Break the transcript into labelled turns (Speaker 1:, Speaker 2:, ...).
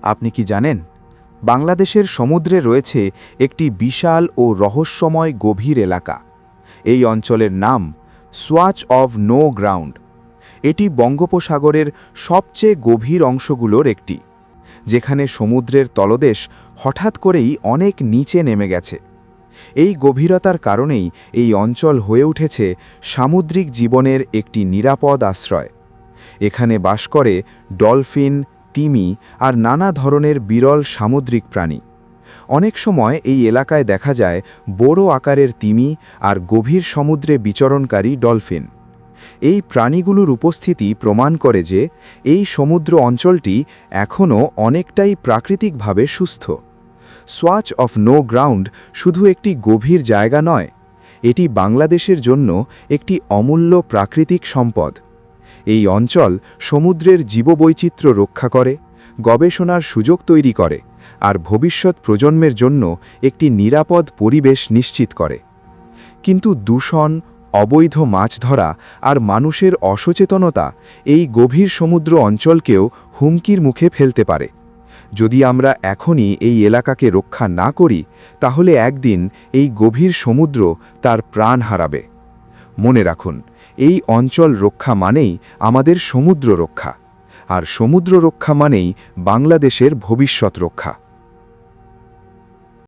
Speaker 1: আপনি কি জানেন বাংলাদেশের সমুদ্রে রয়েছে একটি বিশাল ও রহস্যময় গভীর এলাকা। এই অঞ্চলের নাম সোয়াচ অফ নো গ্রাউন্ড। এটি বঙ্গোপসাগরের সবচেয়ে গভীর অংশগুলোর একটি, যেখানে সমুদ্রের তলদেশ হঠাৎ করেই অনেক নিচে নেমে গেছে। এই গভীরতার কারণেই এই অঞ্চল হয়ে উঠেছে সামুদ্রিক জীবনের একটি নিরাপদ আশ্রয়। এখানে বাস করে ডলফিন, তিমি আর নানা ধরনের বিরল সামুদ্রিক প্রাণী। অনেক সময় এই এলাকায় দেখা যায় বড় আকারের তিমি আর গভীর সমুদ্রে বিচরণকারী ডলফিন। এই প্রাণীগুলোর উপস্থিতি প্রমাণ করে যে এই সমুদ্র অঞ্চলটি এখনও অনেকটাই প্রাকৃতিকভাবে সুস্থ। সোয়াচ অফ নো গ্রাউন্ড শুধু একটি গভীর জায়গা নয়, এটি বাংলাদেশের জন্য একটি অমূল্য প্রাকৃতিক সম্পদ। এই অঞ্চল সমুদ্রের জীববৈচিত্র্য রক্ষা করে, গবেষণার সুযোগ তৈরি করে আর ভবিষ্যৎ প্রজন্মের জন্য একটি নিরাপদ পরিবেশ নিশ্চিত করে। কিন্তু দূষণ, অবৈধ মাছ ধরা আর মানুষের অসচেতনতা এই গভীর সমুদ্র অঞ্চলকেও হুমকির মুখে ফেলতে পারে। যদি আমরা এখনই এই এলাকাকে রক্ষা না করি, তাহলে একদিন এই গভীর সমুদ্র তার প্রাণ হারাবে। মনে রাখুন, এই অঞ্চল রক্ষা মানেই আমাদের সমুদ্র রক্ষা, আর সমুদ্র রক্ষা মানেই বাংলাদেশের ভবিষ্যৎ রক্ষা।